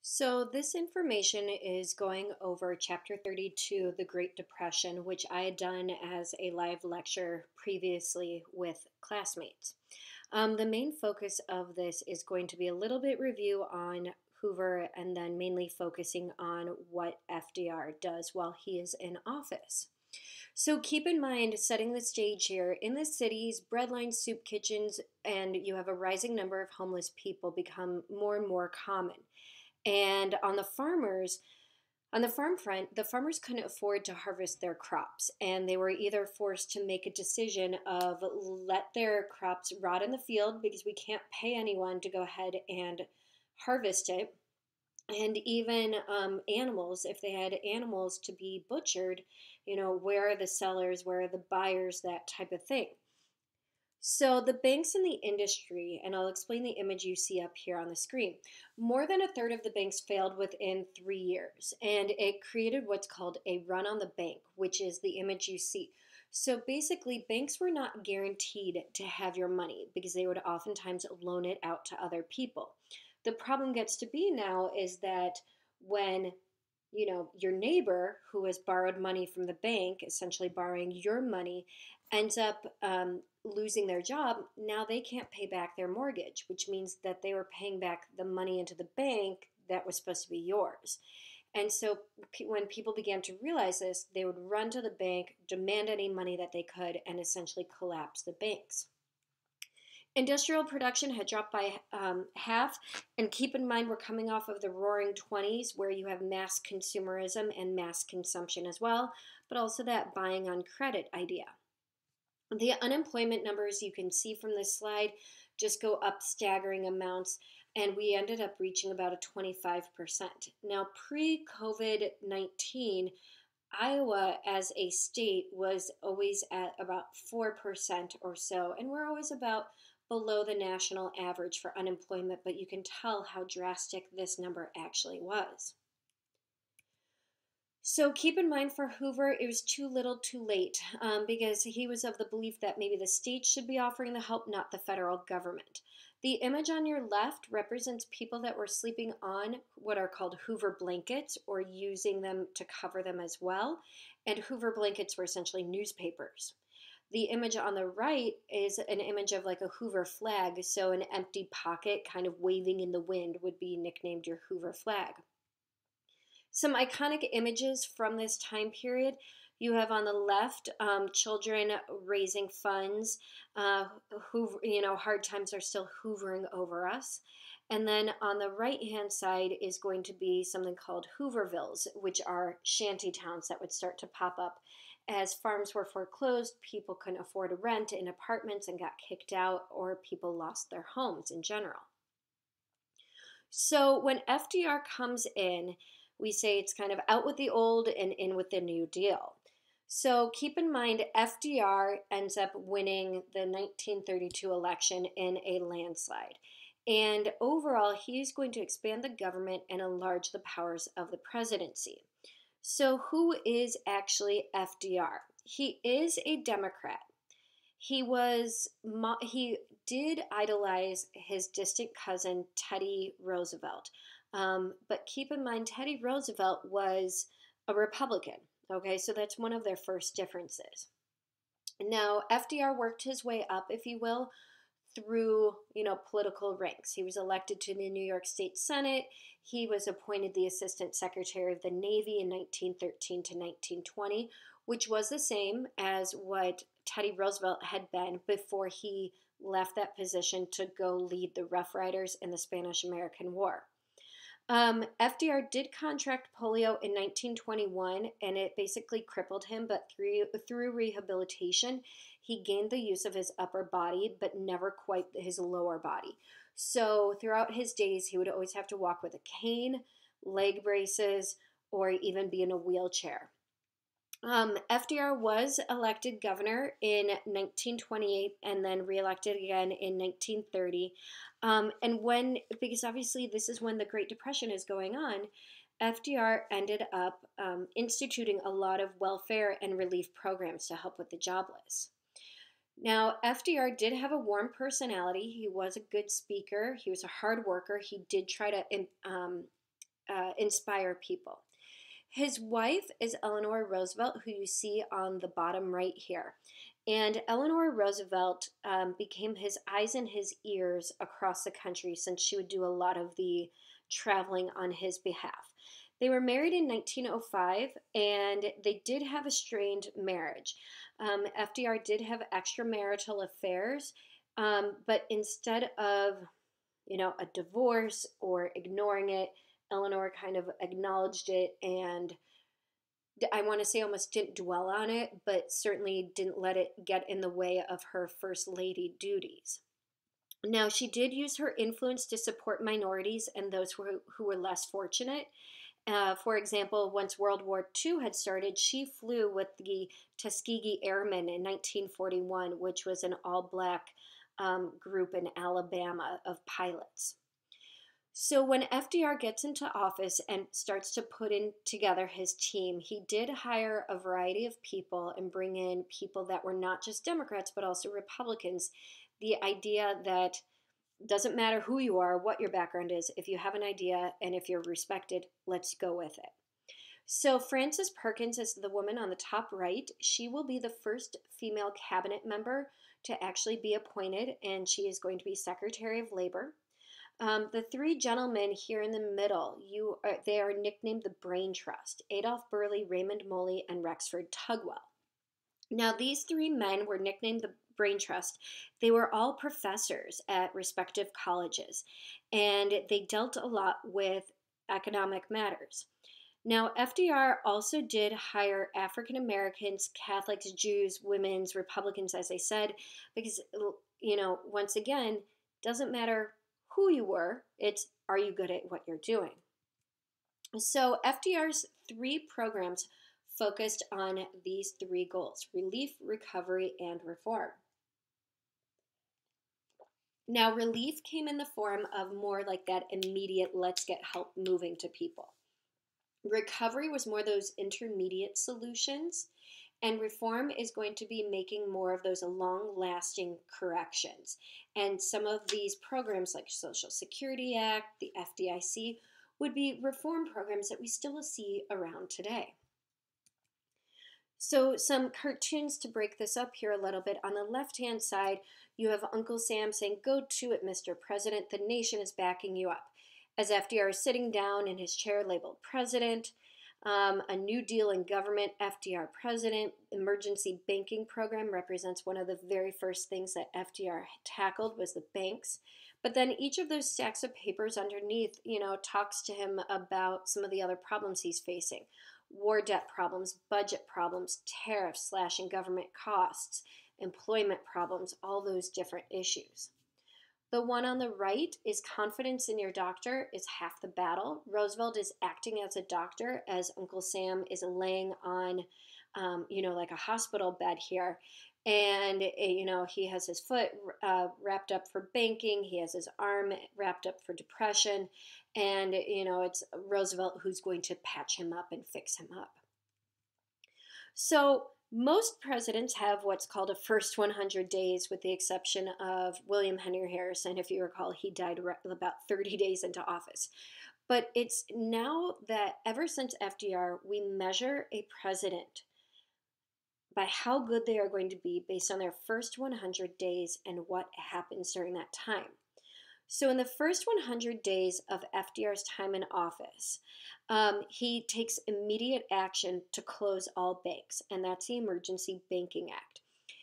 So, this information is going over Chapter 32, The Great Depression, which I had done as a live lecture previously with classmates. The main focus of this is going to be a little bit review on Hoover and then mainly focusing on what FDR does while he is in office. So keep in mind, setting the stage here, in the cities, breadline soup kitchens, and you have a rising number of homeless people become more and more common. And on the farm front, the farmers couldn't afford to harvest their crops, and they were either forced to make a decision of let their crops rot in the field because we can't pay anyone to go ahead and harvest it. And even animals, if they had animals to be butchered, where are the sellers, where are the buyers, that type of thing. So, the banks in the industry, and I'll explain the image you see up here on the screen. More than a third of the banks failed within 3 years, and it created what's called a run on the bank, which is the image you see. So, basically, banks were not guaranteed to have your money because they would oftentimes loan it out to other people. The problem gets to be now is that when your neighbor who has borrowed money from the bank, essentially borrowing your money, ends up losing their job. Now they can't pay back their mortgage, which means that they were paying back the money into the bank that was supposed to be yours. And so when people began to realize this, they would run to the bank, demand any money that they could, and essentially collapse the banks. Industrial production had dropped by half, and keep in mind we're coming off of the roaring 20s where you have mass consumerism and mass consumption as well, but also that buying on credit idea. The unemployment numbers you can see from this slide just go up staggering amounts, and we ended up reaching about a 25%. Now, pre COVID 19, Iowa as a state was always at about 4% or so, and we're always about below the national average for unemployment, but you can tell how drastic this number actually was. So keep in mind for Hoover, it was too little too late because he was of the belief that maybe the state should be offering the help, not the federal government. The image on your left represents people that were sleeping on what are called Hoover blankets or using them to cover them as well. And Hoover blankets were essentially newspapers. The image on the right is an image of like a Hoover flag. So an empty pocket kind of waving in the wind would be nicknamed your Hoover flag. Some iconic images from this time period. You have on the left children raising funds. Hard times are still hoovering over us. And then on the right hand side is going to be something called Hoovervilles, which are shanty towns that would start to pop up. As farms were foreclosed, people couldn't afford to rent in apartments and got kicked out, or people lost their homes in general. So when FDR comes in, we say it's kind of out with the old and in with the new deal. So keep in mind, FDR ends up winning the 1932 election in a landslide. And overall, he's going to expand the government and enlarge the powers of the presidency. So who is actually FDR? He is a Democrat. He did idolize his distant cousin Teddy Roosevelt. But keep in mind, Teddy Roosevelt was a Republican. Okay, so that's one of their first differences. Now, FDR worked his way up, if you will, through political ranks. He was elected to the New York State Senate. He was appointed the Assistant Secretary of the Navy in 1913 to 1920, which was the same as what Teddy Roosevelt had been before he left that position to go lead the Rough Riders in the Spanish-American War. FDR did contract polio in 1921, and it basically crippled him, but through rehabilitation, he gained the use of his upper body, but never quite his lower body. So throughout his days, he would always have to walk with a cane, leg braces, or even be in a wheelchair. FDR was elected governor in 1928 and then reelected again in 1930. Because obviously this is when the Great Depression is going on, FDR ended up instituting a lot of welfare and relief programs to help with the jobless. Now, FDR did have a warm personality. He was a good speaker. He was a hard worker. He did try to inspire people. His wife is Eleanor Roosevelt, who you see on the bottom right here. And Eleanor Roosevelt became his eyes and his ears across the country since she would do a lot of the traveling on his behalf. They were married in 1905 and they did have a strained marriage. FDR did have extramarital affairs, but instead of, a divorce or ignoring it, Eleanor kind of acknowledged it and I want to say almost didn't dwell on it, but certainly didn't let it get in the way of her first lady duties. Now, she did use her influence to support minorities and those who were less fortunate. For example, once World War II had started, she flew with the Tuskegee Airmen in 1941, which was an all black group in Alabama of pilots. So when FDR gets into office and starts to put in together his team, he did hire a variety of people and bring in people that were not just Democrats but also Republicans. The idea that doesn't matter who you are, what your background is, if you have an idea and if you're respected, let's go with it. So Frances Perkins is the woman on the top right. She will be the first female cabinet member to actually be appointed, and she is going to be Secretary of Labor. The three gentlemen here in the middle, they are nicknamed the Brain Trust: Adolph Burley, Raymond Moley, and Rexford Tugwell. Now, these three men were nicknamed the Brain Trust. They were all professors at respective colleges, and they dealt a lot with economic matters. Now, FDR also did hire African Americans, Catholics, Jews, women's, Republicans, as I said, because, once again, doesn't matter who you were, it's are you good at what you're doing? So FDR's three programs focused on these three goals: relief, recovery, and reform. Now, relief came in the form of more like that immediate, let's get help moving to people. Recovery was more those intermediate solutions, and reform is going to be making more of those long-lasting corrections. And some of these programs like Social Security Act, the FDIC, would be reform programs that we still see around today. So some cartoons to break this up here a little bit. On the left-hand side, you have Uncle Sam saying, "Go to it, Mr. President. The nation is backing you up." As FDR is sitting down in his chair labeled President, a New Deal in government, FDR President. Emergency banking program represents one of the very first things that FDR tackled was the banks. But then each of those stacks of papers underneath, talks to him about some of the other problems he's facing: war debt problems, budget problems, tariffs, slashing government costs, employment problems, all those different issues. The one on the right is confidence in your doctor is half the battle. Roosevelt is acting as a doctor as Uncle Sam is laying on, like a hospital bed here. And, he has his foot wrapped up for banking. He has his arm wrapped up for depression. And, it's Roosevelt who's going to patch him up and fix him up. So most presidents have what's called a first 100 days, with the exception of William Henry Harrison. If you recall, he died about 30 days into office. But it's now that ever since FDR, we measure a president by how good they are going to be based on their first 100 days and what happens during that time. So in the first 100 days of FDR's time in office, he takes immediate action to close all banks, and that's the Emergency Banking Act.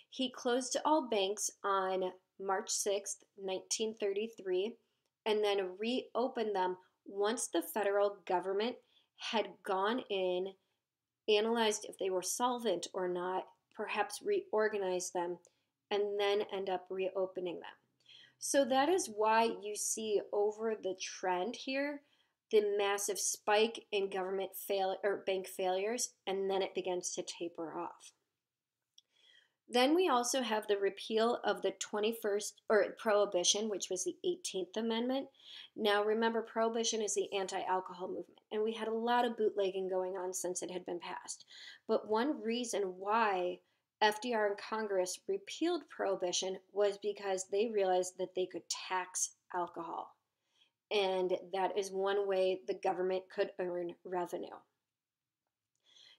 He closed all banks on March 6th, 1933, and then reopened them once the federal government had gone in, analyzed if they were solvent or not, perhaps reorganized them, and then end up reopening them. So that is why you see over the trend here the massive spike in government bank failures, and then it begins to taper off. Then we also have the repeal of the 21st, or Prohibition, which was the 18th Amendment. Now remember, Prohibition is the anti-alcohol movement, and we had a lot of bootlegging going on since it had been passed. But one reason why FDR and Congress repealed Prohibition was because they realized that they could tax alcohol. and that is one way the government could earn revenue.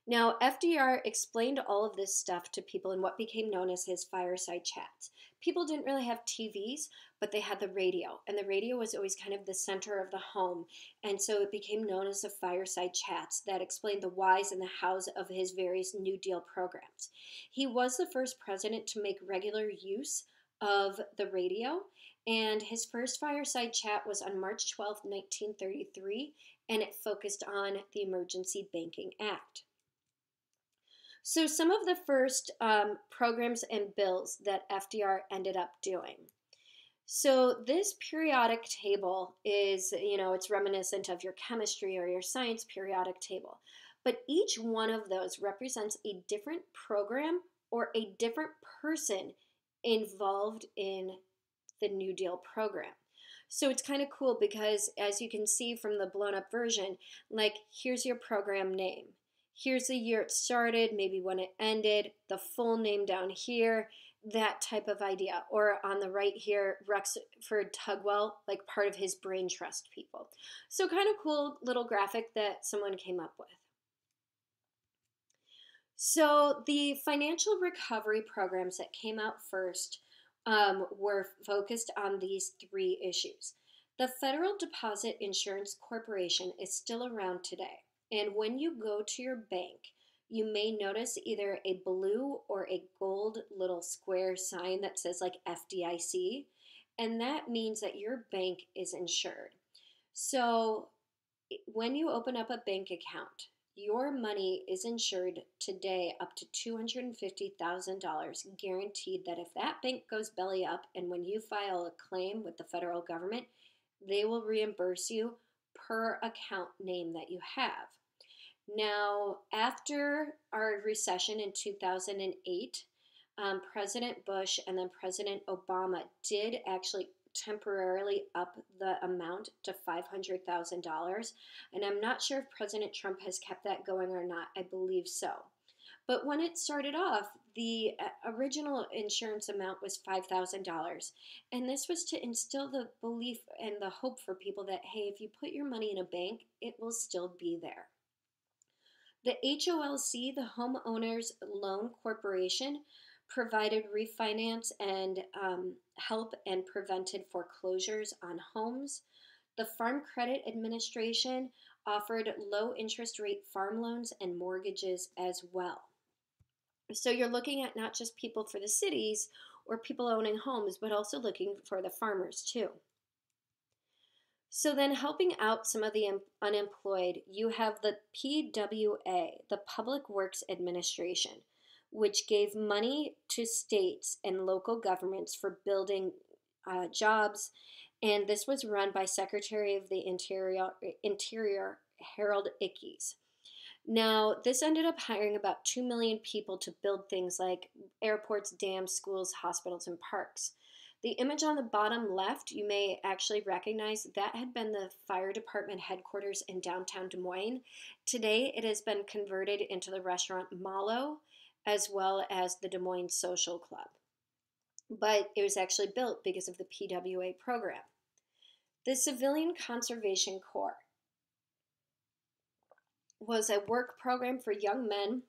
Now, FDR explained all of this stuff to people in what became known as his fireside chats. People didn't really have TVs, but they had the radio, and the radio was always kind of the center of the home. And so it became known as the fireside chats that explained the whys and the hows of his various New Deal programs. He was the first president to make regular use of the radio, and his first fireside chat was on March 12th, 1933, and it focused on the Emergency Banking Act. So, some of the first programs and bills that FDR ended up doing. So, this periodic table is, it's reminiscent of your chemistry or your science periodic table. But each one of those represents a different program or a different person involved in the New Deal program. So it's kind of cool because, as you can see from the blown up version, like, here's your program name. Here's the year it started, maybe when it ended, the full name down here, that type of idea. Or on the right here, Rexford Tugwell, like part of his brain trust people. So kind of cool little graphic that someone came up with. So the financial recovery programs that came out first were focused on these three issues. The Federal Deposit Insurance Corporation is still around today. And when you go to your bank, you may notice either a blue or a gold little square sign that says like FDIC, and that means that your bank is insured. So when you open up a bank account, your money is insured today up to $250,000, guaranteed that if that bank goes belly up and when you file a claim with the federal government, they will reimburse you per account name that you have. Now, after our recession in 2008, President Bush and then President Obama did actually temporarily up the amount to $500,000. And I'm not sure if President Trump has kept that going or not. I believe so. But when it started off, the original insurance amount was $5,000. And this was to instill the belief and the hope for people that, hey, if you put your money in a bank, it will still be there. The HOLC, the Homeowners Loan Corporation, provided refinance and help and prevented foreclosures on homes. The Farm Credit Administration offered low interest rate farm loans and mortgages as well. So you're looking at not just people for the cities or people owning homes, but also looking for the farmers too. So then, helping out some of the unemployed, you have the PWA, the Public Works Administration, which gave money to states and local governments for building jobs, and this was run by Secretary of the Interior Harold Ickes. Now, this ended up hiring about 2 million people to build things like airports, dams, schools, hospitals, and parks. The image on the bottom left, you may actually recognize that had been the fire department headquarters in downtown Des Moines. Today, it has been converted into the restaurant Malo, as well as the Des Moines Social Club. But it was actually built because of the PWA program. The Civilian Conservation Corps was a work program for young men,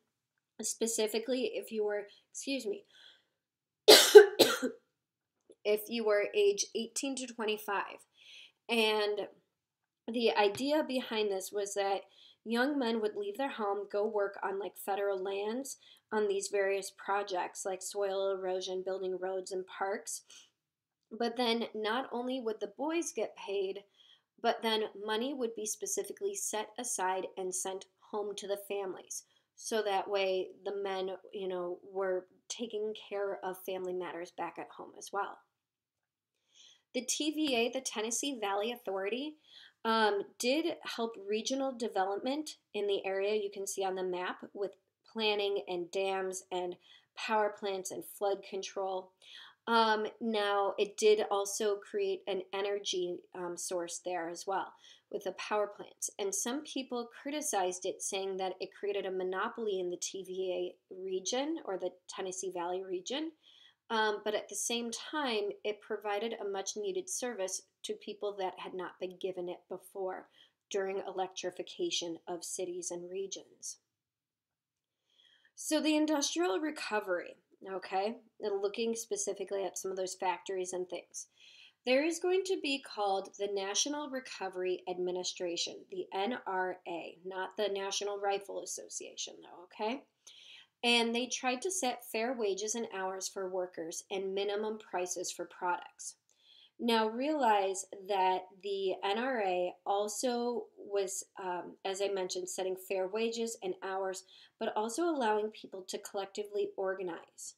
specifically if you were, if you were age 18 to 25. And the idea behind this was that young men would leave their home, go work on like federal lands on these various projects like soil erosion, building roads and parks. But then not only would the boys get paid, but then money would be specifically set aside and sent home to the families. So that way the men, were taking care of family matters back at home as well. The TVA, the Tennessee Valley Authority, did help regional development in the area you can see on the map with planning and dams and power plants and flood control. Now, it did also create an energy source there as well with the power plants. And some people criticized it, saying that it created a monopoly in the TVA region or the Tennessee Valley region. but at the same time, it provided a much needed service to people that had not been given it before during electrification of cities and regions. So, the industrial recovery, okay, and looking specifically at some of those factories and things, there is going to be called the National Recovery Administration, the NRA, not the National Rifle Association, though, okay? And they tried to set fair wages and hours for workers and minimum prices for products. Now, realize that the NRA also was, as I mentioned, setting fair wages and hours, but also allowing people to collectively organize,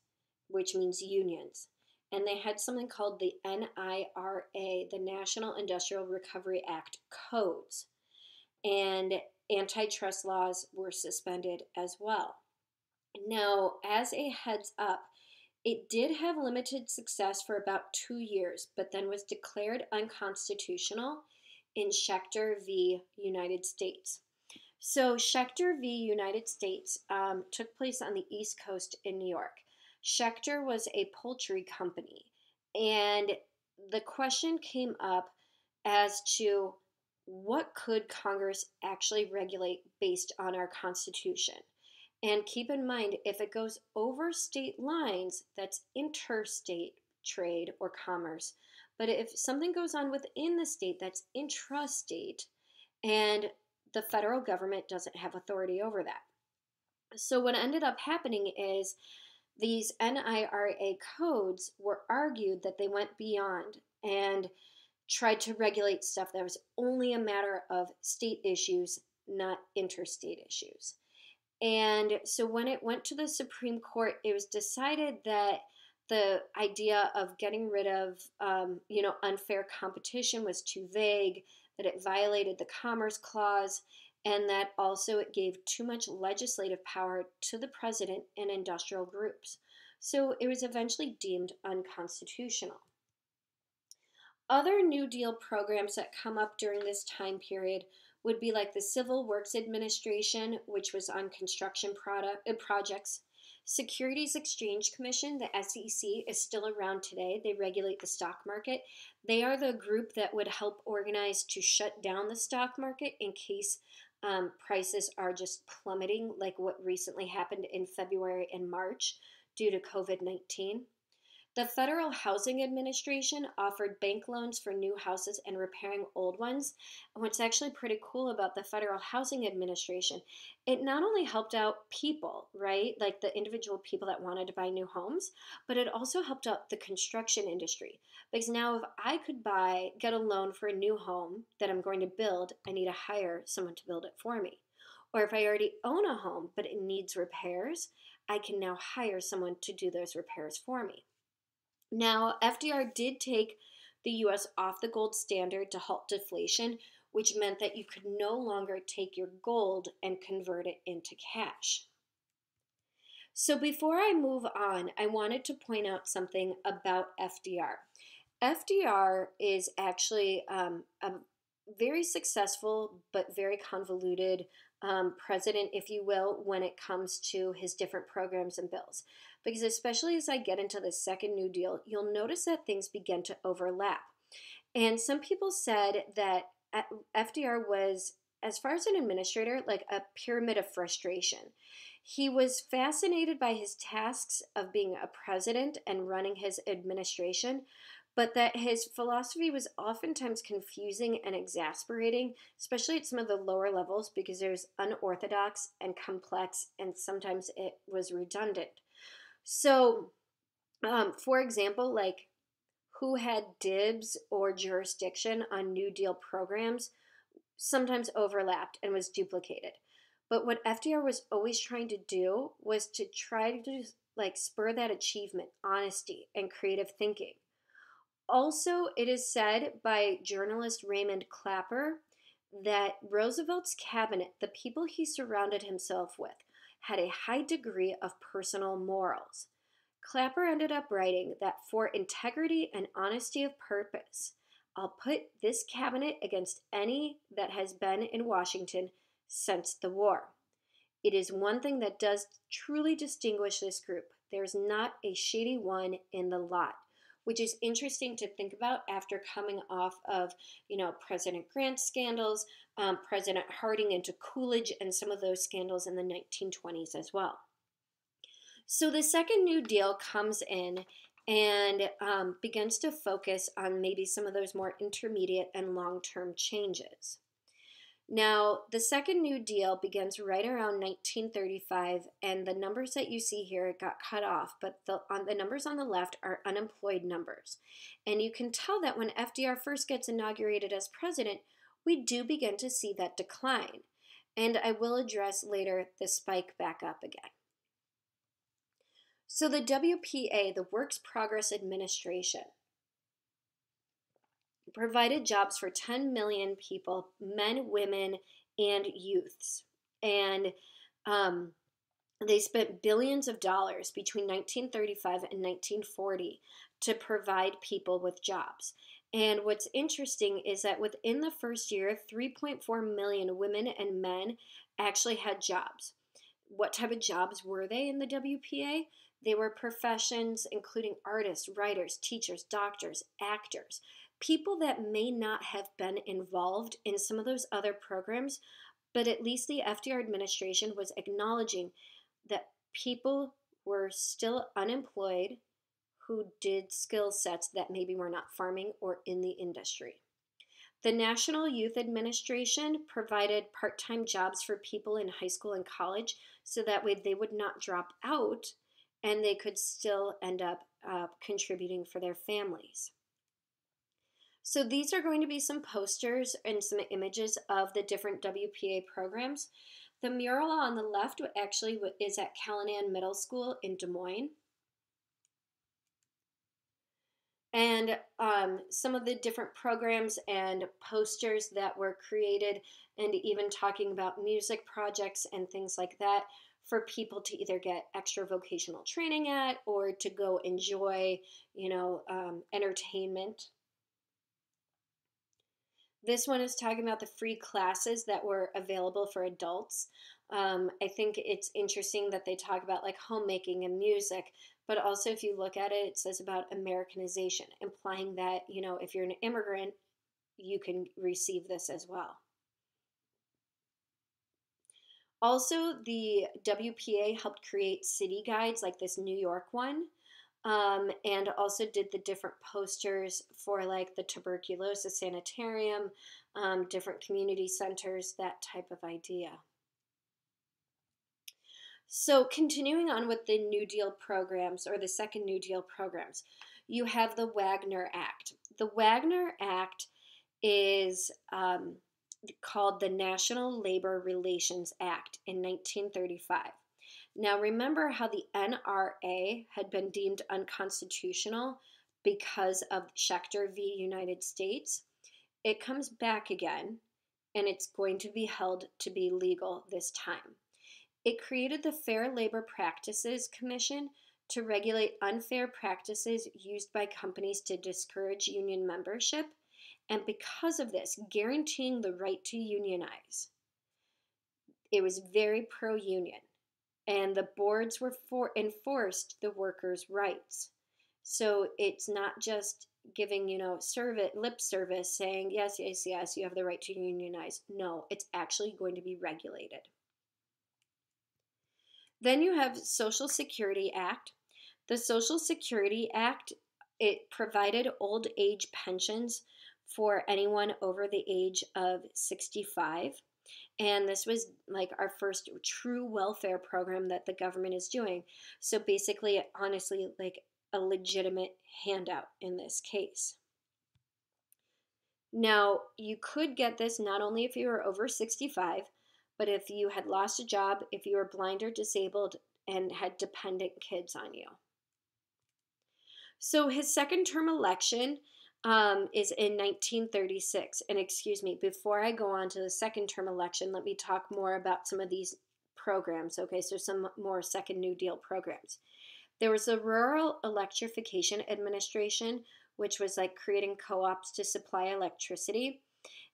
which means unions. And they had something called the NIRA, the National Industrial Recovery Act codes. And antitrust laws were suspended as well. Now, as a heads up, it did have limited success for about 2 years, but then was declared unconstitutional in Schechter v. United States. So, Schechter v. United States took place on the East Coast in New York. Schechter was a poultry company, and the question came up as to what could Congress actually regulate based on our Constitution. And keep in mind, if it goes over state lines, that's interstate trade or commerce. But if something goes on within the state, that's intrastate, and the federal government doesn't have authority over that. So, what ended up happening is these NIRA codes were argued that they went beyond and tried to regulate stuff that was only a matter of state issues, not interstate issues. And so when it went to the Supreme Court, it was decided that the idea of getting rid of, unfair competition was too vague, that it violated the Commerce Clause, and that also it gave too much legislative power to the president and industrial groups. So it was eventually deemed unconstitutional. Other New Deal programs that come up during this time period would be like the Civil Works Administration, which was on construction projects. Securities Exchange Commission, the SEC, is still around today. They regulate the stock market. They are the group that would help organize to shut down the stock market in case prices are just plummeting, like what recently happened in February and March due to COVID-19. The Federal Housing Administration offered bank loans for new houses and repairing old ones. And what's actually pretty cool about the Federal Housing Administration, it not only helped out people, right, like the individual people that wanted to buy new homes, but it also helped out the construction industry. Because now if I could get a loan for a new home that I'm going to build, I need to hire someone to build it for me. Or if I already own a home but it needs repairs, I can now hire someone to do those repairs for me. Now, FDR did take the US off the gold standard to halt deflation, which meant that you could no longer take your gold and convert it into cash. So, before I move on, I wanted to point out something about FDR. FDR is actually a very successful but very convoluted president, if you will, when it comes to his different programs and bills. Because especially as I get into the second New Deal, you'll notice that things begin to overlap. And some people said that FDR was, as far as an administrator, like a pyramid of frustration. He was fascinated by his tasks of being a president and running his administration, but that his philosophy was oftentimes confusing and exasperating, especially at some of the lower levels because there's unorthodox and complex, and sometimes it was redundant. So, for example, like who had dibs or jurisdiction on New Deal programs sometimes overlapped and was duplicated. But what FDR was always trying to do was to try to like spur that achievement, honesty, and creative thinking. Also, it is said by journalist Raymond Clapper that Roosevelt's cabinet, the people he surrounded himself with, had a high degree of personal morals. Clapper ended up writing that for integrity and honesty of purpose, I'll put this cabinet against any that has been in Washington since the war. It is one thing that does truly distinguish this group. There's not a shady one in the lot, which is interesting to think about after coming off of, President Grant scandals, President Harding into Coolidge, and some of those scandals in the 1920s as well. So the second New Deal comes in and begins to focus on maybe some of those more intermediate and long-term changes. Now, the second New Deal begins right around 1935, and the numbers that you see here got cut off, but the numbers on the left are unemployed numbers. And you can tell that when FDR first gets inaugurated as president, we do begin to see that decline. And I will address later the spike back up again. So the WPA, the Works Progress Administration, provided jobs for 10 million people, men, women, and youths. And they spent billions of dollars between 1935 and 1940 to provide people with jobs. And what's interesting is that within the first year, 3.4 million women and men actually had jobs. What type of jobs were they in the WPA? They were professions including artists, writers, teachers, doctors, actors, people that may not have been involved in some of those other programs, but at least the FDR administration was acknowledging that people were still unemployed who did skill sets that maybe were not farming or in the industry. The National Youth Administration provided part-time jobs for people in high school and college so that way they would not drop out and they could still end up contributing for their families. So these are going to be some posters and some images of the different WPA programs. The mural on the left actually is at Callanan Middle School in Des Moines. And some of the different programs and posters that were created, and even talking about music projects and things like that for people to either get extra vocational training at or to go enjoy, entertainment. This one is talking about the free classes that were available for adults. I think it's interesting that they talk about like homemaking and music, but also if you look at it, it says about Americanization, implying that, if you're an immigrant, you can receive this as well. Also, the WPA helped create city guides like this New York one, and also did the different posters for like the tuberculosis sanitarium, different community centers, that type of idea. So continuing on with the New Deal programs, or the second New Deal programs, you have the Wagner Act. The Wagner Act is called the National Labor Relations Act in 1935. Now remember how the NRA had been deemed unconstitutional because of Schechter v. United States? It comes back again, and it's going to be held to be legal this time. It created the Fair Labor Practices Commission to regulate unfair practices used by companies to discourage union membership, and because of this, guaranteeing the right to unionize. It was very pro-union, and the boards were enforced the workers' rights. So it's not just giving, lip service saying, yes, yes, yes, you have the right to unionize. No, it's actually going to be regulated. Then you have Social Security Act. The Social Security Act, it provided old age pensions for anyone over the age of 65. And this was like our first true welfare program that the government is doing. So basically, honestly, like a legitimate handout in this case. Now, you could get this not only if you were over 65, but if you had lost a job, if you were blind or disabled, and had dependent kids on you. So his second term election is in 1936. And excuse me, before I go on to the second term election, let me talk more about some of these programs. Okay, so some more second New Deal programs. There was the Rural Electrification Administration, which was like creating co-ops to supply electricity.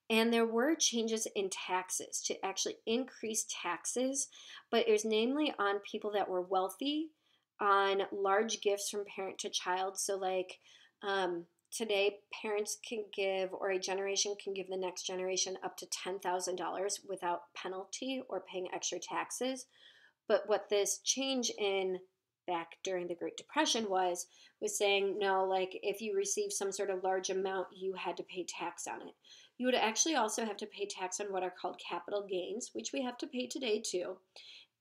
And there were changes in taxes to actually increase taxes, but it was namely on people that were wealthy, on large gifts from parent to child. So, like, today, parents can give, or a generation can give the next generation up to $10,000 without penalty or paying extra taxes. But what this change in back during the Great Depression was saying no, like if you receive some sort of large amount, you had to pay tax on it. You would actually also have to pay tax on what are called capital gains, which we have to pay today too.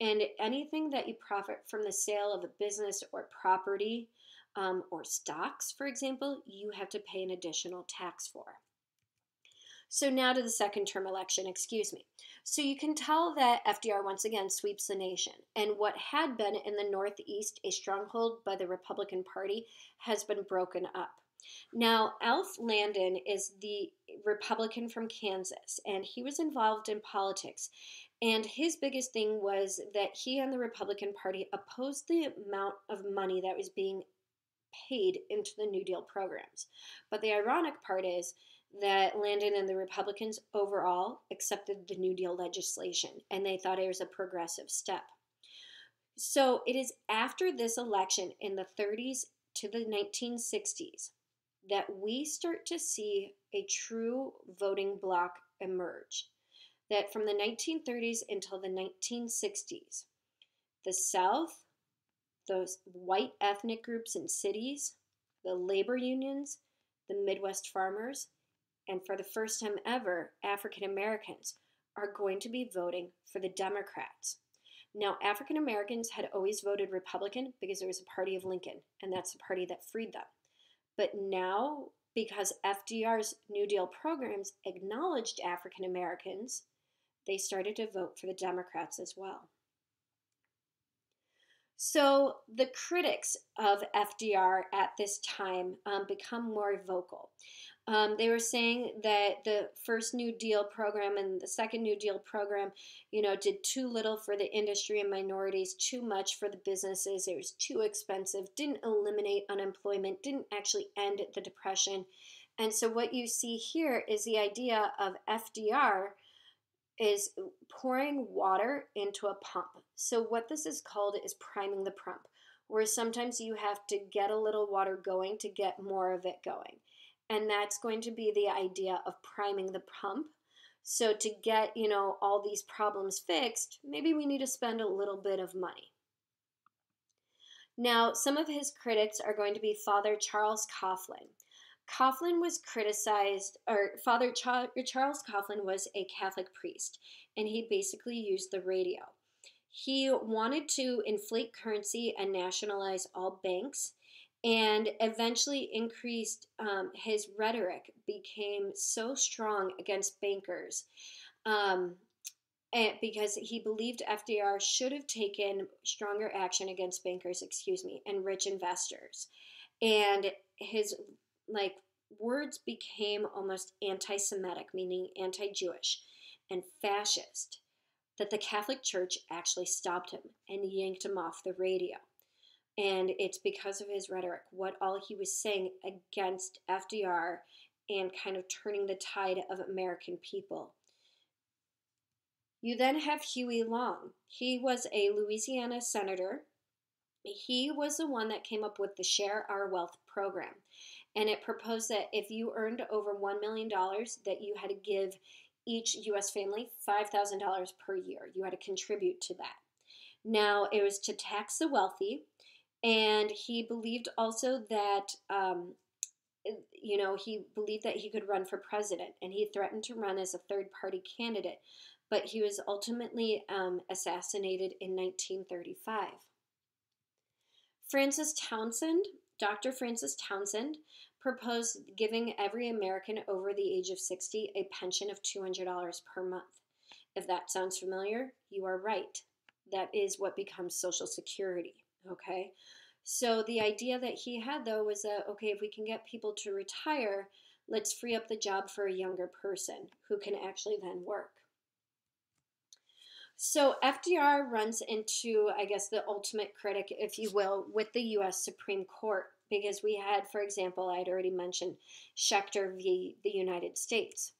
And anything that you profit from the sale of a business or property, or stocks, for example, you have to pay an additional tax for. So now to the second term election, excuse me. So you can tell that FDR once again sweeps the nation. And what had been in the Northeast a stronghold by the Republican Party has been broken up. Now, Alf Landon is the Republican from Kansas, and he was involved in politics. And his biggest thing was that he and the Republican Party opposed the amount of money that was being paid into the New Deal programs. But the ironic part is that Landon and the Republicans overall accepted the New Deal legislation, and they thought it was a progressive step. So it is after this election in the 30s to the 1960s that we start to see a true voting bloc emerge. That from the 1930s until the 1960s, the South, those white ethnic groups in cities, the labor unions, the Midwest farmers, and for the first time ever, African Americans are going to be voting for the Democrats. Now, African Americans had always voted Republican because it was a party of Lincoln, and that's the party that freed them. But now, because FDR's New Deal programs acknowledged African Americans, they started to vote for the Democrats as well. So the critics of FDR at this time become more vocal. They were saying that the first New Deal program and the second New Deal program, did too little for the industry and minorities, too much for the businesses. It was too expensive, didn't eliminate unemployment, didn't actually end the Depression. And so what you see here is the idea of FDR is pouring water into a pump. So what this is called is priming the pump, where sometimes you have to get a little water going to get more of it going. And that's going to be the idea of priming the pump. So to get, all these problems fixed, maybe we need to spend a little bit of money. Now, some of his critics are going to be Father Charles Coughlin. Coughlin was criticized, or Charles Coughlin was a Catholic priest, and he basically used the radio. He wanted to inflate currency and nationalize all banks, and eventually increased his rhetoric became so strong against bankers, because he believed FDR should have taken stronger action against bankers, and rich investors. And his words became almost anti-Semitic, meaning anti-Jewish, and fascist, that the Catholic Church actually stopped him and yanked him off the radio. And it's because of his rhetoric, what all he was saying against FDR and kind of turning the tide of American people. You then have Huey Long. He was a Louisiana senator. He was the one that came up with the Share Our Wealth program. And it proposed that if you earned over $1 million, that you had to give each U.S. family $5,000 per year. You had to contribute to that. Now, it was to tax the wealthy, and he believed also that, he believed that he could run for president, and he threatened to run as a third-party candidate, but he was ultimately assassinated in 1935. Dr. Francis Townsend proposed giving every American over the age of 60 a pension of $200 per month. If that sounds familiar, you are right. That is what becomes Social Security, okay? So the idea that he had, though, was that, okay, if we can get people to retire, let's free up the job for a younger person who can actually then work. So FDR runs into, I guess, the ultimate critic, if you will, with the U.S. Supreme Court, because we had, for example, I'd already mentioned Schechter v. the United States.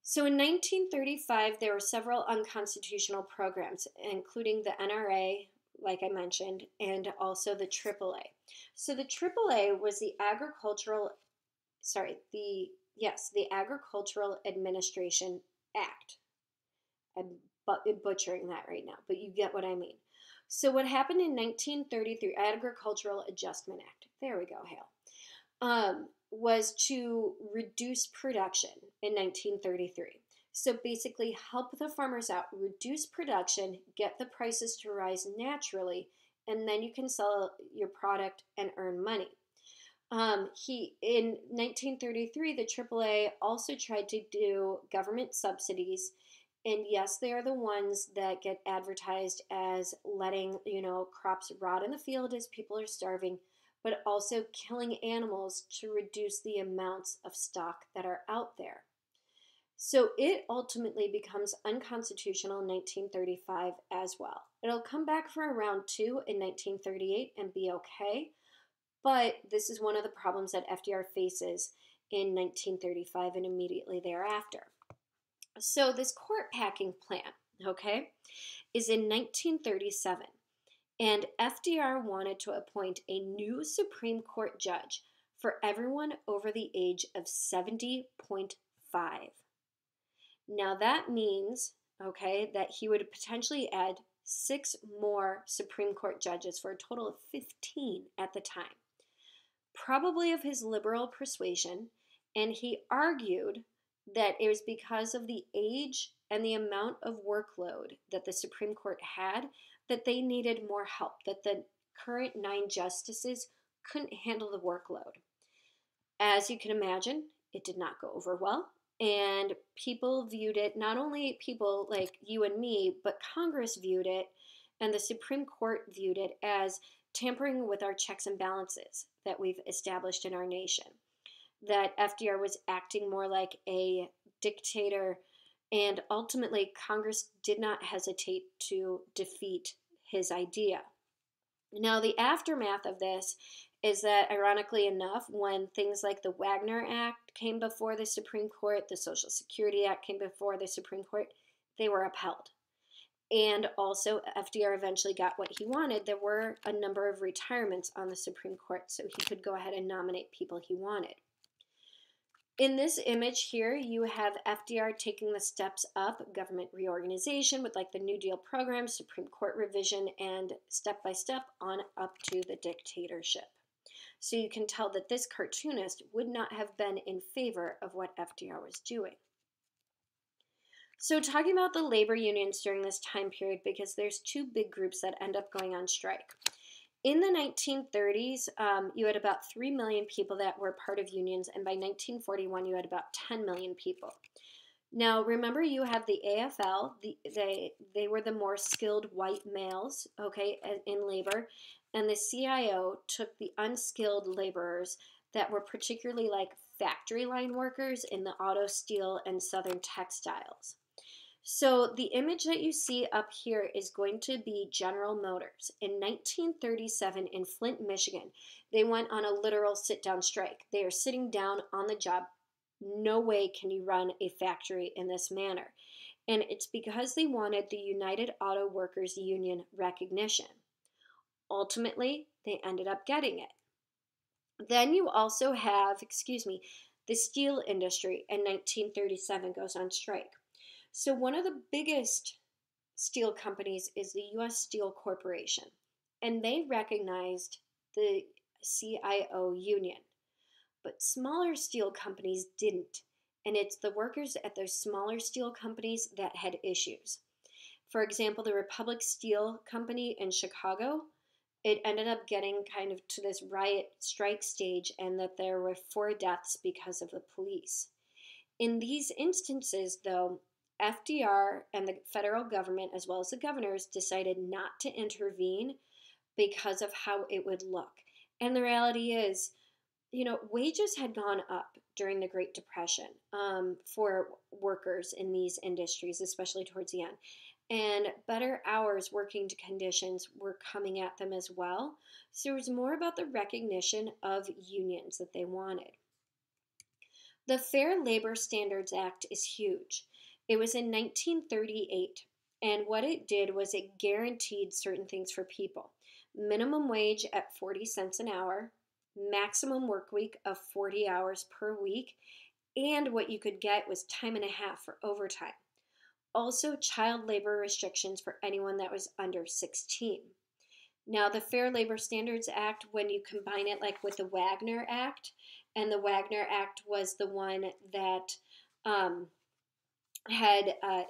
So in 1935, there were several unconstitutional programs, including the NRA, like I mentioned, and also the AAA. So the AAA was the the Agricultural Administration Act. I'm butchering that right now, but you get what I mean. So what happened in 1933, Agricultural Adjustment Act. There we go, Hale. Was to reduce production in 1933. So basically, help the farmers out, reduce production, get the prices to rise naturally, and then you can sell your product and earn money. He in 1933, the AAA also tried to do government subsidies, and yes, they are the ones that get advertised as letting crops rot in the field as people are starving, but also killing animals to reduce the amounts of stock that are out there. So it ultimately becomes unconstitutional in 1935 as well. It'll come back for a round two in 1938 and be okay, but this is one of the problems that FDR faces in 1935 and immediately thereafter. So this court packing plan, okay, is in 1937. And FDR wanted to appoint a new Supreme Court judge for everyone over the age of 70.5. Now that means, okay, that he would potentially add 6 more Supreme Court judges for a total of 15 at the time, probably of his liberal persuasion, and he argued that it was because of the age and the amount of workload that the Supreme Court had that they needed more help, that the current 9 justices couldn't handle the workload. As you can imagine, it did not go over well, and people viewed it, not only people like you and me, but Congress viewed it, and the Supreme Court viewed it as tampering with our checks and balances that we've established in our nation. That FDR was acting more like a dictator, and ultimately Congress did not hesitate to defeat his idea. Now, the aftermath of this is that, ironically enough, when things like the Wagner Act came before the Supreme Court, the Social Security Act came before the Supreme Court, they were upheld. And also, FDR eventually got what he wanted. There were a number of retirements on the Supreme Court, so he could go ahead and nominate people he wanted. In this image here, you have FDR taking the steps up, government reorganization with like the New Deal program, Supreme Court revision, and step by step on up to the dictatorship. So you can tell that this cartoonist would not have been in favor of what FDR was doing. So talking about the labor unions during this time period, because there's 2 big groups that end up going on strike. In the 1930s, you had about 3 million people that were part of unions, and by 1941, you had about 10 million people. Now, remember, you have the AFL. They were the more skilled white males, okay, in labor, and the CIO took the unskilled laborers that were particularly like factory line workers in the auto, steel, and southern textiles. So the image that you see up here is going to be General Motors. In 1937 in Flint, Michigan, they went on a literal sit-down strike. They are sitting down on the job. No way can you run a factory in this manner. And it's because they wanted the United Auto Workers Union recognition. Ultimately, they ended up getting it. Then you also have, the steel industry in 1937 goes on strike. So one of the biggest steel companies is the U.S. Steel Corporation, and they recognized the CIO union. But smaller steel companies didn't, and it's the workers at those smaller steel companies that had issues. For example, the Republic Steel Company in Chicago, it ended up getting kind of to this riot strike stage, and that there were 4 deaths because of the police. In these instances, though, FDR and the federal government, as well as the governors, decided not to intervene because of how it would look. And the reality is, wages had gone up during the Great Depression for workers in these industries, especially towards the end. And better hours, working conditions were coming at them as well. So it was more about the recognition of unions that they wanted. The Fair Labor Standards Act is huge. It was in 1938, And what it did was it guaranteed certain things for people: minimum wage at 40 cents an hour, maximum work week of 40 hours per week, and what you could get was time and a half for overtime. Also, child labor restrictions for anyone that was under 16. Now, the Fair Labor Standards Act, when you combine it like with the Wagner Act, and the Wagner Act was the one that um,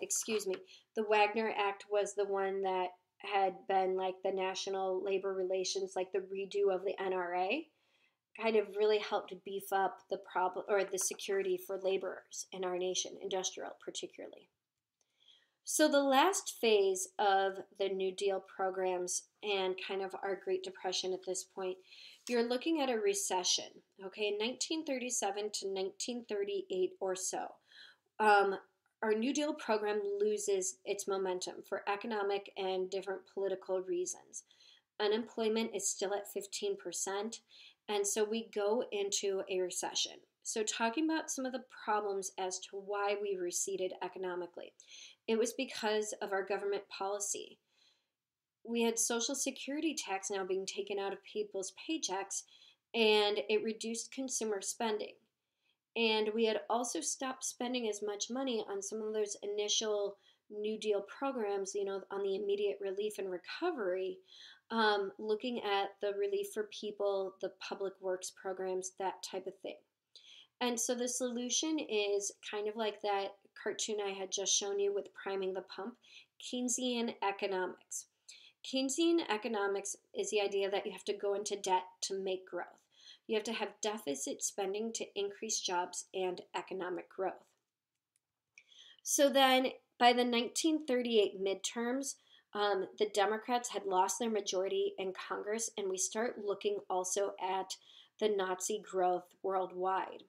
excuse me, the Wagner Act was the one that had been like the national labor relations, like the redo of the NRA, kind of really helped beef up the problem or the security for laborers in our nation, industrial particularly. So, the last phase of the New Deal programs and kind of our Great Depression at this point, you're looking at a recession, okay, 1937 to 1938 or so. Um, our New Deal program loses its momentum for economic and different political reasons. Unemployment is still at 15%, and so we go into a recession. So, talking about some of the problems as to why we receded economically, it was because of our government policy. We had Social Security tax now being taken out of people's paychecks, and it reduced consumer spending. And we had also stopped spending as much money on some of those initial New Deal programs, on the immediate relief and recovery, looking at the relief for people, the public works programs, that type of thing. And so the solution is kind of like that cartoon I had just shown you with priming the pump: Keynesian economics. Keynesian economics is the idea that you have to go into debt to make growth. You have to have deficit spending to increase jobs and economic growth. So then, by the 1938 midterms, the Democrats had lost their majority in Congress, and we start looking also at the Nazi growth worldwide.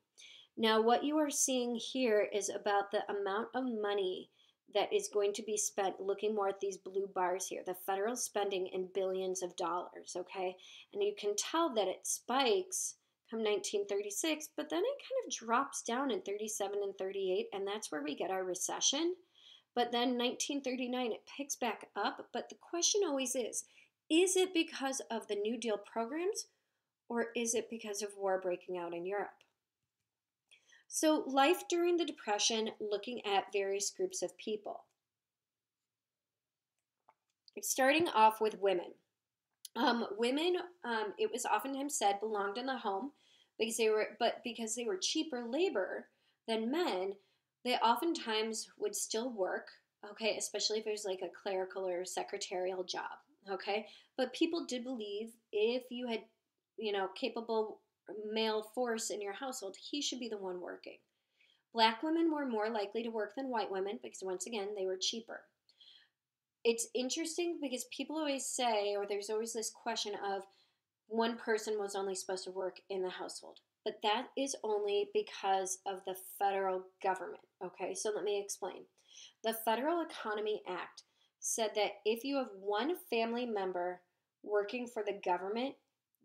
Now, what you are seeing here is about the amount of money that is going to be spent, looking more at these blue bars here, the federal spending in billions of dollars, okay? And you can tell that it spikes come 1936, but then it kind of drops down in 37 and 38, and that's where we get our recession. But then 1939, it picks back up, but the question always is it because of the New Deal programs, or is it because of war breaking out in Europe? So, life during the Depression, looking at various groups of people. Starting off with women. Women, it was oftentimes said, belonged in the home because they were cheaper labor than men. They oftentimes would still work, okay, especially if it was like a clerical or secretarial job, okay. But people did believe if you had, capable male force in your household, he should be the one working. Black women were more likely to work than white women because, once again, they were cheaper. It's interesting because people always say, or there's always this question of one person was only supposed to work in the household. But that is only because of the federal government. Okay, so let me explain. The Federal Economy Act said that if you have one family member working for the government,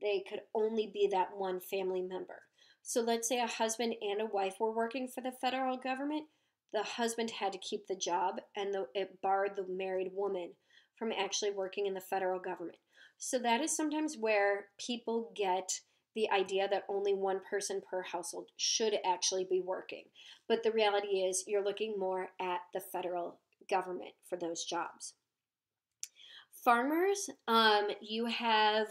they could only be that one family member. So let's say a husband and a wife were working for the federal government. The husband had to keep the job, and it barred the married woman from actually working in the federal government. So that is sometimes where people get the idea that only one person per household should actually be working. But the reality is you're looking more at the federal government for those jobs. Farmers, you have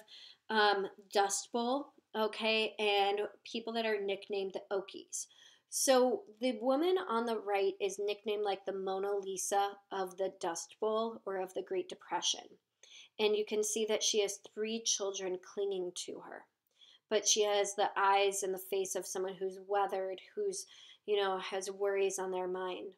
Dust Bowl, okay, and people that are nicknamed the Okies. So the woman on the right is nicknamed like the Mona Lisa of the Dust Bowl or of the Great Depression. And you can see that she has 3 children clinging to her. But she has the eyes and the face of someone who's weathered, who's, has worries on their mind.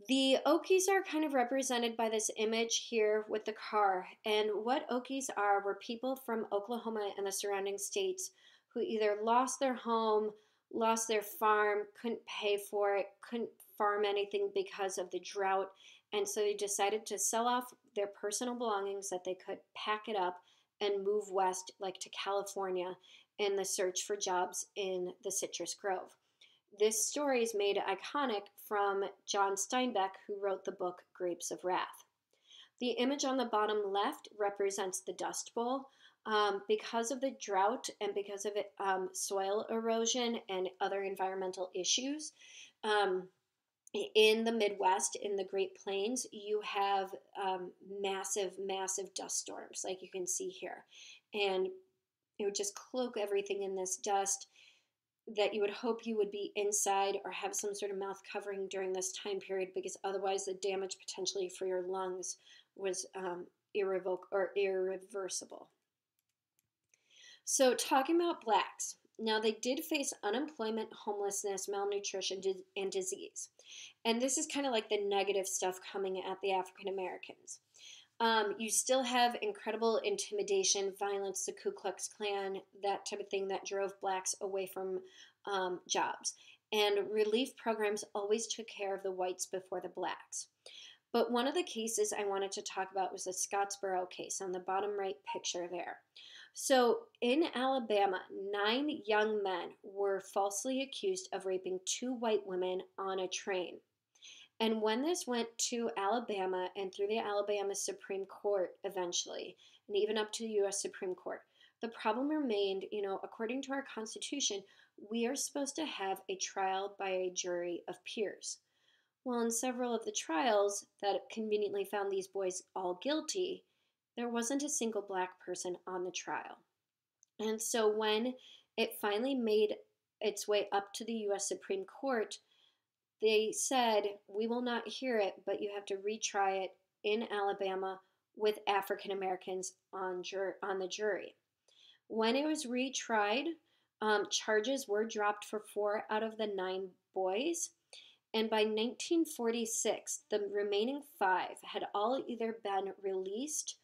The Okies are kind of represented by this image here with the car. And what Okies are were people from Oklahoma and the surrounding states who either lost their home, lost their farm, couldn't pay for it, couldn't farm anything because of the drought. And so they decided to sell off their personal belongings that they could pack it up and move west, like to California, in the search for jobs in the Citrus Grove. This story is made iconic from John Steinbeck, who wrote the book Grapes of Wrath. The image on the bottom left represents the Dust Bowl. Because of the drought and because of it, soil erosion and other environmental issues, um, in the Midwest, in the Great Plains, you have massive, massive dust storms, like you can see here. And it would just cloak everything in this dust that you would hope you would be inside or have some sort of mouth covering during this time period, because otherwise the damage potentially for your lungs was irreversible. So, talking about blacks, now they did face unemployment, homelessness, malnutrition, and disease. And this is kind of like the negative stuff coming at the African Americans. You still have incredible intimidation, violence, the Ku Klux Klan, that type of thing that drove blacks away from jobs. And relief programs always took care of the whites before the blacks. But one of the cases I wanted to talk about was the Scottsboro case on the bottom right picture there. So in Alabama, 9 young men were falsely accused of raping 2 white women on a train. And when this went to Alabama and through the Alabama Supreme Court eventually, and even up to the U.S. Supreme Court, the problem remained, according to our Constitution, we are supposed to have a trial by a jury of peers. Well, in several of the trials that conveniently found these boys all guilty, there wasn't a single black person on the trial. And so when it finally made its way up to the U.S. Supreme Court, they said, we will not hear it, but you have to retry it in Alabama with African Americans on the jury. When it was retried, charges were dropped for 4 out of the 9 boys. And by 1946, the remaining 5 had all either been released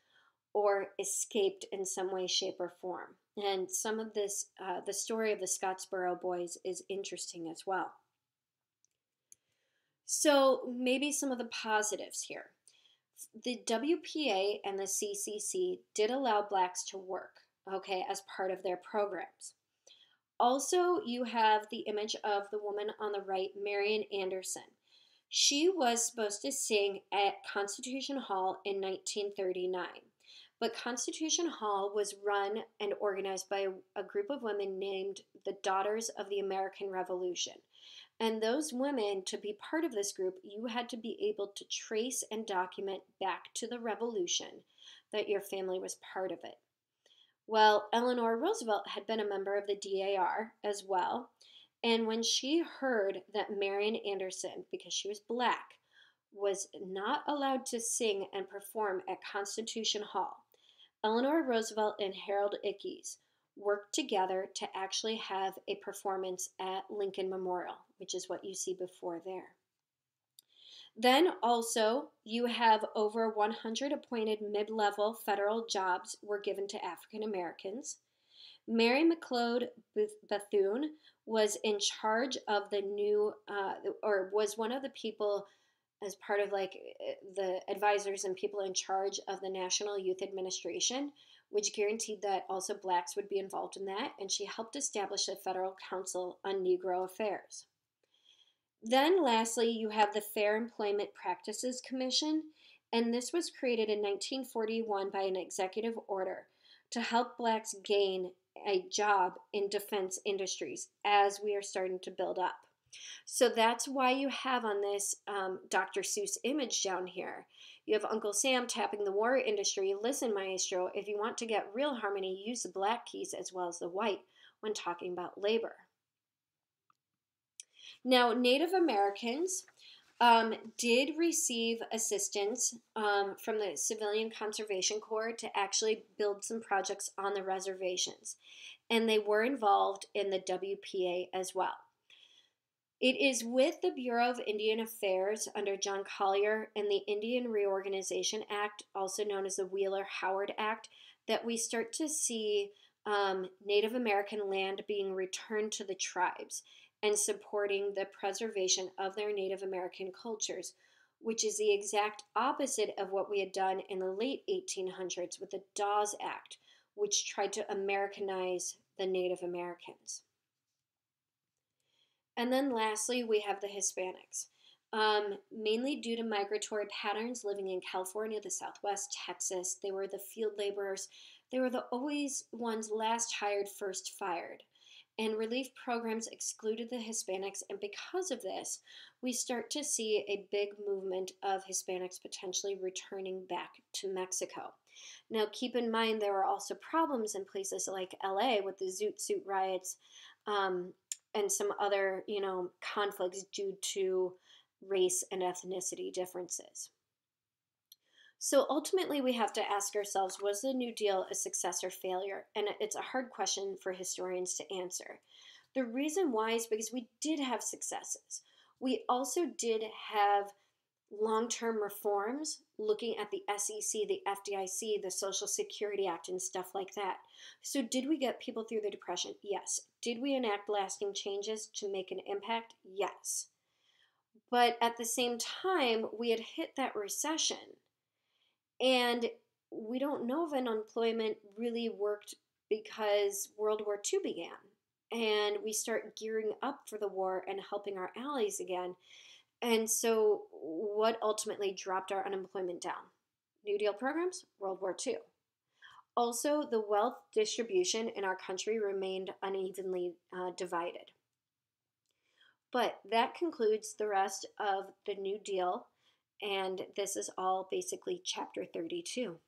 or escaped in some way, shape, or form. And some of this, the story of the Scottsboro boys is interesting as well. So maybe some of the positives here. The WPA and the CCC did allow blacks to work, as part of their programs. Also, you have the image of the woman on the right, Marian Anderson. She was supposed to sing at Constitution Hall in 1939. But Constitution Hall was run and organized by a group of women named the Daughters of the American Revolution. And those women, to be part of this group, you had to be able to trace and document back to the revolution that your family was part of it. Well, Eleanor Roosevelt had been a member of the DAR as well. And when she heard that Marian Anderson, because she was black, was not allowed to sing and perform at Constitution Hall, Eleanor Roosevelt and Harold Ickes worked together to actually have a performance at Lincoln Memorial, which is what you see before there. Then also, you have over 100 appointed mid-level federal jobs were given to African Americans. Mary McLeod Bethune was in charge of the new, or was one of the people as part of the advisors and people in charge of the National Youth Administration, which guaranteed that also blacks would be involved in that, and she helped establish the Federal Council on Negro Affairs. Then lastly, you have the Fair Employment Practices Commission, and this was created in 1941 by an executive order to help blacks gain a job in defense industries as we are starting to build up. So that's why you have on this Dr. Seuss image down here. You have Uncle Sam tapping the war industry. Listen, maestro, if you want to get real harmony, use the black keys as well as the white when talking about labor. Now, Native Americans did receive assistance from the Civilian Conservation Corps to actually build some projects on the reservations, and they were involved in the WPA as well. It is with the Bureau of Indian Affairs under John Collier and the Indian Reorganization Act, also known as the Wheeler-Howard Act, that we start to see Native American land being returned to the tribes and supporting the preservation of their Native American cultures, which is the exact opposite of what we had done in the late 1800s with the Dawes Act, which tried to Americanize the Native Americans. And then lastly, we have the Hispanics. Mainly due to migratory patterns living in California, the Southwest, Texas, they were the field laborers. They were the always ones last hired, first fired. And relief programs excluded the Hispanics. And because of this, we start to see a big movement of Hispanics potentially returning back to Mexico. Now, keep in mind, there are also problems in places like LA with the Zoot Suit riots, um, and some other, conflicts due to race and ethnicity differences. So ultimately, we have to ask ourselves, was the New Deal a success or failure? And it's a hard question for historians to answer. The reason why is because we did have successes. We also did have long term reforms looking at the SEC, the FDIC, the Social Security Act, and stuff like that. So, did we get people through the Depression? Yes. Did we enact lasting changes to make an impact? Yes. But at the same time, we had hit that recession, and we don't know if unemployment really worked because World War II began. And we start gearing up for the war and helping our allies again. And so, what ultimately dropped our unemployment down? New Deal programs, World War II. Also, the wealth distribution in our country remained unevenly divided. But that concludes the rest of the New Deal, and this is all basically chapter 32.